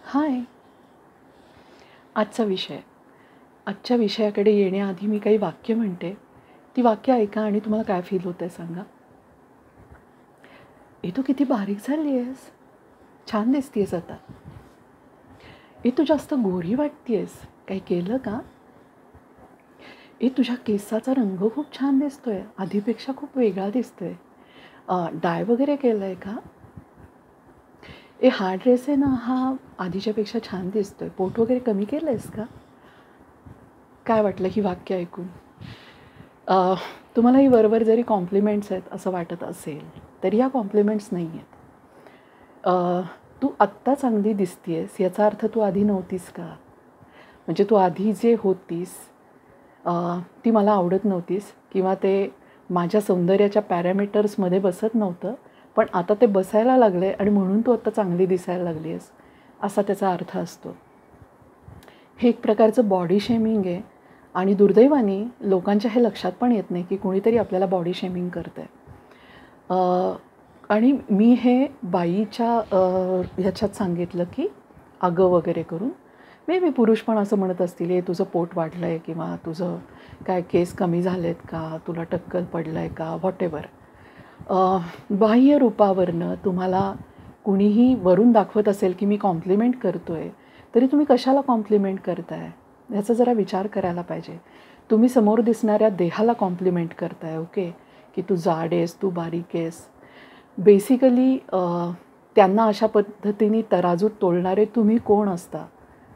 हाय. आजच्या विषयाकडे येण्याआधी मी काही वाक्य म्हणते. ती वाक्य ऐका आणि तुम्हाला काय फील होतं आहे सांगा. तू किती बारीक झाली आहेस. छान दिसते आहेस आता. तू जास्त गोरी वाटते आहेस. काही केलं का. तुझ्या केसाचा रंग खूप छान दिसतो आहे. आधीपेक्षा खूप वेगळा दिसतो आहे. डाय वगैरे केलं आहे का. हा ड्रेस आहे ना, हा आधीच्यापेक्षा छान दिसतो आहे. पोट वगैरे कमी केलं आहेस का. काय वाटलं ही वाक्य ऐकून. तुम्हाला ही वरवर जरी कॉम्प्लिमेंट्स आहेत असं वाटत असेल तरी ह्या कॉम्प्लिमेंट्स नाही आहेत. तू आत्ता चांगली दिसते आहेस याचा अर्थ तू आधी नव्हतीस का. म्हणजे तू आधी जे होतीस ती मला आवडत नव्हतीस किंवा ते माझ्या सौंदर्याच्या पॅरामीटर्समध्ये बसत नव्हतं, पण आता ते बसायला लागलं आहे आणि म्हणून तू आत्ता चांगली दिसायला लागली आहेस असा त्याचा अर्थ असतो. हे एक प्रकारचं बॉडी शेमिंग आहे आणि दुर्दैवाने लोकांच्या हे लक्षात पण येत नाही की कोणीतरी आपल्याला बॉडी शेमिंग करतं आहे. आणि मी हे बाईच्या ह्याच्यात सांगितलं की अगं वगैरे करून. मी पुरुष पण असं म्हणत असतील तुझं पोट वाढलं आहे किंवा तुझं काय केस कमी झालेत का, तुला टक्कल पडलं आहे का, व्हॉटेवर. बाह्य रूपावरनं तुम्हाला कुणीही वरून दाखवत असेल की मी कॉम्प्लिमेंट करतो आहे, तरी तुम्ही कशाला कॉम्प्लिमेंट करताय ह्याचा जरा विचार करायला पाहिजे. तुम्ही समोर दिसणाऱ्या देहाला कॉम्प्लिमेंट करताय. ओके, की तू जाड आहेस, तू बारीक आहेस. बेसिकली त्यांना अशा पद्धतीने तराजूत तोलणारे तुम्ही कोण असता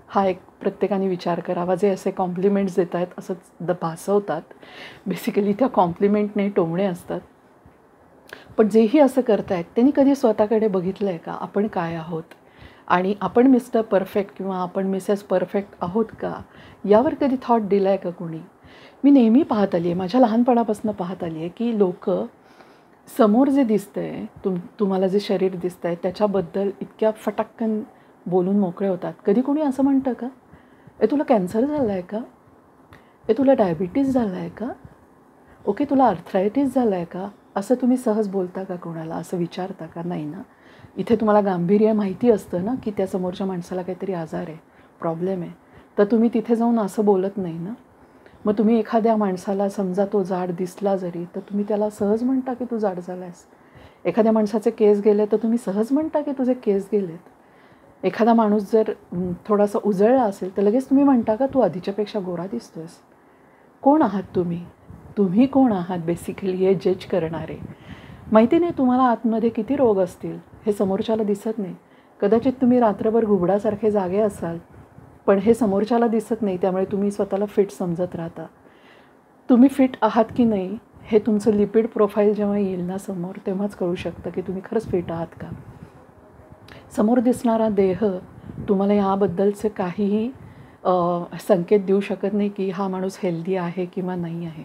हा एक प्रत्येकाने विचार करावा. जे असे कॉम्प्लिमेंट्स देत आहेत असंच भासवतात, बेसिकली त्या कॉम्प्लिमेंटने टोमणे असतात. पण जेही असं करतायत त्यांनी कधी स्वतःकडे बघितलं आहे का आपण काय आहोत आणि आपण मिस्टर परफेक्ट किंवा आपण मिसेस परफेक्ट आहोत का यावर कधी थॉट दिला आहे का कोणी. मी नेहमी पाहत आली आहे, माझ्या लहानपणापासून पाहत आली आहे की लोक समोर जे दिसतं आहे तुम्हाला जे शरीर दिसतं आहे त्याच्याबद्दल इतक्या फटाक्कन बोलून मोकळे होतात. कधी कोणी असं म्हणतं का तुला कॅन्सर झाला आहे का, तुला डायबिटीज झाला आहे का, ओके तुला आर्थरायटिस झाला आहे का, असं तुम्ही सहज बोलता का कोणाला, असं विचारता का. नाही ना. इथे तुम्हाला गांभीर्य माहिती असतं ना की त्या समोरच्या माणसाला काहीतरी आजार आहे, प्रॉब्लेम आहे, तर तुम्ही तिथे जाऊन असं बोलत नाही ना. मग तुम्ही एखाद्या माणसाला समजा तो जाड दिसला जरी तर तुम्ही त्याला सहज म्हणता की तू जाड झाला आहेस. एखाद्या माणसाचे केस गेले तर तुम्ही सहज म्हणता की तुझे केस गेलेत. एखादा माणूस जर थोडासा उजळला असेल तर लगेच तुम्ही म्हणता का तू आधीच्यापेक्षा गोरा दिसतोयस. कोण आहात तुम्ही कोण आहात बेसिकली हे जज करणारे. माहिती नाही तुम्हाला आतमध्ये किती रोग असतील हे समोरच्याला दिसत नाही. कदाचित तुम्ही रात्रभर घुबडासारखे जागे असाल पण हे समोरच्याला दिसत नाही, त्यामुळे तुम्ही स्वतःला फिट समजत राहता. तुम्ही फिट आहात की नाही हे तुमचं लिपिड प्रोफाईल जेव्हा येईल ना समोर तेव्हाच कळू शकतं की तुम्ही खरंच फिट आहात का. समोर दिसणारा देह तुम्हाला याबद्दलचे काहीही संकेत देऊ शकत नाही की हा माणूस हेल्दी आहे किंवा नाही आहे.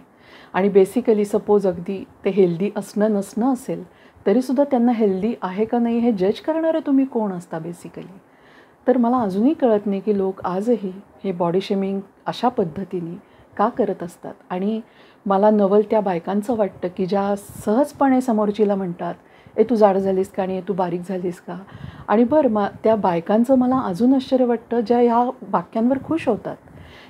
आणि बेसिकली सपोज अगदी ते हेल्दी असणं नसणं असेल तरीसुद्धा त्यांना हेल्दी आहे का नाही हे जज करणारे तुम्ही कोण असता बेसिकली. तर मला अजूनही कळत नाही की लोक आजही हे बॉडी शेमिंग अशा पद्धतीने का करत असतात. आणि मला नवल त्या बायकांचं वाटतं की ज्या सहजपणे समोरचीला म्हणतात तू जाड झालीस का आणि तू बारीक झालीस का. आणि बरं त्या बायकांचं मला अजून आश्चर्य वाटतं ज्या ह्या वाक्यांवर खुश होतात,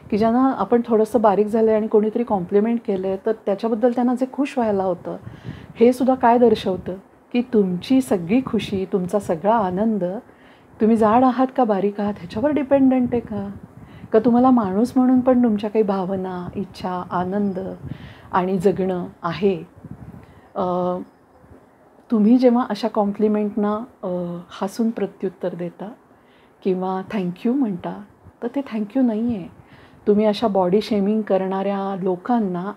की ज्यांना आपण थोडंसं बारीक झालं आहे आणि कोणीतरी कॉम्प्लिमेंट केलं आहे तर त्याच्याबद्दल त्यांना जे खुश व्हायला होतं हे सुद्धा काय दर्शवतं की तुमची सगळी खुशी, तुमचा सगळा आनंद तुम्ही जाड आहात का बारीक आहात ह्याच्यावर डिपेंडंट आहे का तुम्हाला माणूस म्हणून पण तुमच्या काही भावना, इच्छा, आनंद आणि जगणं आहे. तुम्ही जेव्हा अशा कॉम्प्लिमेंटना हसून प्रत्युत्तर देता किंवा थँक्यू म्हणता तर ते थँक्यू नाही आहे. तुम्ही अशा बॉडी शेमिंग करणाऱ्या लोकांना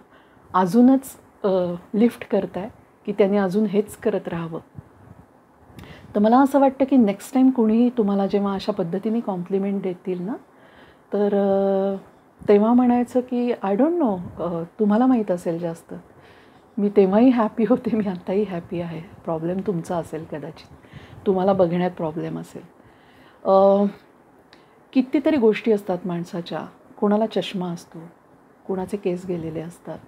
अजूनच लिफ्ट करताय की त्यांनी अजून हेच करत राहावं. तर मला असं वाटतं की नेक्स्ट टाईम कुणीही तुम्हाला जेव्हा अशा पद्धतीने कॉम्प्लिमेंट देतील ना तर तेव्हा म्हणायचं की आय डोंट नो, तुम्हाला माहीत असेल जास्त. मी तेव्हाही हॅपी होते, मी आत्ताही हॅपी आहे. प्रॉब्लेम तुमचा असेल कदाचित, तुम्हाला बघण्यात प्रॉब्लेम असेल. कितीतरी गोष्टी असतात माणसाच्या. कोणाला चष्मा असतो, कोणाचे केस गेलेले असतात,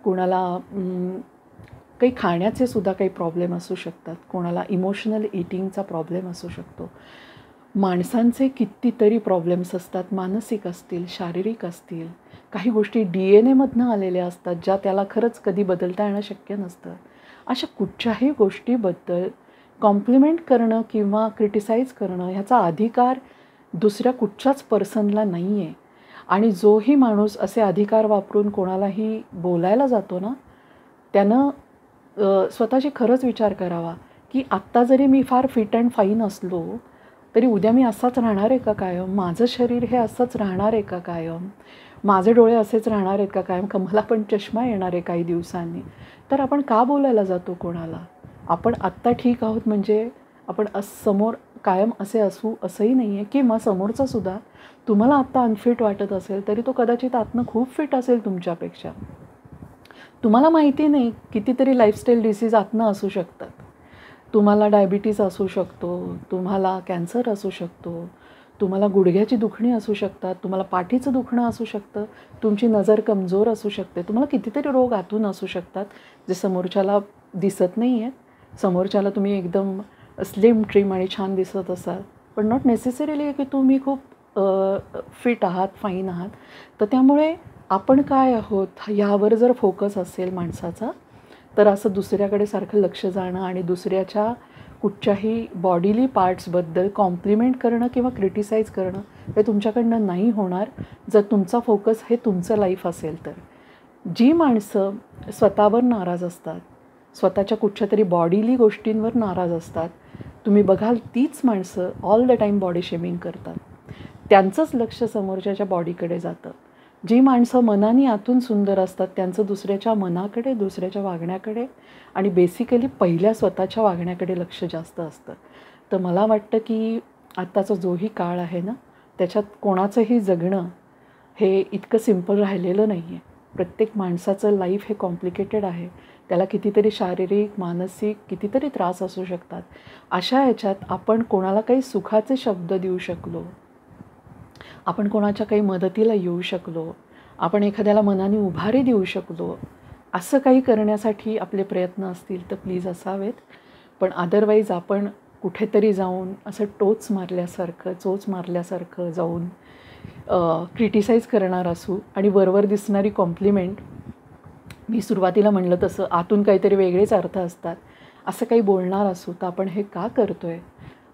कोणाला काही खाण्याचे सुद्धा काही प्रॉब्लेम असू शकतात, कोणाला इमोशनल ईटिंगचा प्रॉब्लेम असू शकतो. माणसांचे कितीतरी प्रॉब्लेम्स असतात, मानसिक असतील, शारीरिक असतील. काही गोष्टी DNA मधनं आलेल्या असतात, ज्या त्याला खरंच कधी बदलता येणं शक्य नसतं. अशा कुठच्याही गोष्टीबद्दल कॉम्प्लिमेंट करणं किंवा क्रिटिसाइज करणं ह्याचा अधिकार दुसऱ्या कुठच्याच पर्सनला नाही आहे. आणि जोही माणूस असे अधिकार वापरून कोणालाही बोलायला जातो ना, त्यानं स्वतःशी खरंच विचार करावा, की आत्ता जरी मी फार फिट अँड फाईन असलो, तरी उद्या मी असाच राहणार आहे का कायम? माझं शरीर हे असंच राहणार आहे का कायम? माझे डोळे असेच राहणार आहेत का कायम? का मला पण चष्मा येणार आहे काही दिवसांनी? तर आपण का बोलायला जातो कोणाला? आपण आत्ता ठीक आहोत म्हणजे आपण समोर कायम असे असू असंही नाही आहे. किंवा समोरचासुद्धा तुम्हाला आत्ता अनफिट वाटत असेल, तरी तो कदाचित आतनं खूप फिट असेल तुमच्यापेक्षा. तुम्हाला माहिती नाही कितीतरी लाईफस्टाईल डिसीज आतनं असू शकतात. तुम्हाला डायबिटीज असू शकतो, तुम्हाला कॅन्सर असू शकतो, तुम्हाला गुडघ्याची दुखणी असू शकतात, तुम्हाला पाठीचं दुखणं असू शकतं, तुमची नजर कमजोर असू शकते, तुम्हाला कितीतरी रोग आतून असू शकतात जे समोरच्याला दिसत नाही आहेत. समोरच्याला तुम्ही एकदम स्लिम ट्रिम आणि छान दिसत असाल, पण नॉट नेसेसरीली की तुम्ही खूप फिट आहात, फाईन आहात. तर त्यामुळे आपण काय आहोत ह्यावर जर फोकस असेल माणसाचा, तर असं दुसऱ्याकडे सारखं लक्ष जाणं आणि दुसऱ्याच्या कुठच्याही बॉडीली पार्ट्सबद्दल कॉम्प्लिमेंट करणं किंवा क्रिटिसाइज करणं हे तुमच्याकडनं नाही होणार, जर तुमचा फोकस हे तुमचं लाईफ असेल तर. जी माणसं स्वतःवर नाराज असतात, स्वतःच्या कुठच्यातरी बॉडीली गोष्टींवर नाराज असतात, तुम्ही बघाल तीच माणसं all the time body shaming करतात. त्यांचंच लक्ष समोरच्याच्या बॉडीकडे जातं. जी माणसं मनाने आतून सुंदर असतात, त्यांचं दुसऱ्याच्या मनाकडे, दुसऱ्याच्या वागण्याकडे आणि बेसिकली पहिल्या स्वतःच्या वागण्याकडे लक्ष जास्त असतं. तर मला वाटतं की आत्ताचा जोही काळ आहे ना, त्याच्यात कोणाचंही जगणं हे इतकं सिम्पल राहिलेलं नाही आहे. प्रत्येक माणसाचं लाईफ हे कॉम्प्लिकेटेड आहे. त्याला कितीतरी शारीरिक, मानसिक कितीतरी त्रास असू शकतात. अशा ह्याच्यात आपण कोणाला काही सुखाचे शब्द देऊ शकलो, आपण कोणाच्या काही मदतीला येऊ शकलो, आपण एखाद्याला मनाने उभारी देऊ शकलो, असं काही करण्यासाठी आपले प्रयत्न असतील तर प्लीज असावेत. पण अदरवाईज आपण कुठेतरी जाऊन असं चोच मारल्यासारखं जाऊन क्रिटिसाइज करणार असू आणि वरवर दिसणारी कॉम्प्लिमेंट, मी सुरुवातीला म्हणलं तसं आतून काहीतरी वेगळेच अर्थ असतात, असं काही बोलणार असू तर आपण हे का करतो आहे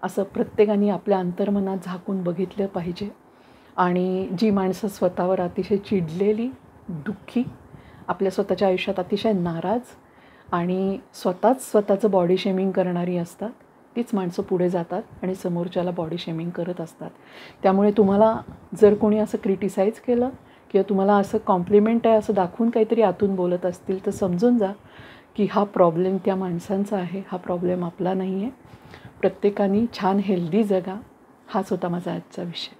असं प्रत्येकाने आपल्या अंतर्मनात झाकून बघितलं पाहिजे. आणि जी माणसं स्वतःवर अतिशय चिडलेली, दुःखी, आपल्या स्वतःच्या आयुष्यात अतिशय नाराज आणि स्वतःचं बॉडी शेमिंग करणारी असतात, तीच माणसं पुढे जातात आणि समोरच्याला बॉडी शेमिंग करत असतात. त्यामुळे तुम्हाला जर कोणी असं क्रिटिसाइज केलं किंवा तुम्हाला असं कॉम्प्लिमेंट आहे असं दाखवून काहीतरी आतून बोलत असतील, तर समजून जा की हा प्रॉब्लेम त्या माणसांचा आहे, हा प्रॉब्लेम आपला नाही आहे. प्रत्येकाने छान हेल्दी जगा, हाच होता माझा आजचा विषय.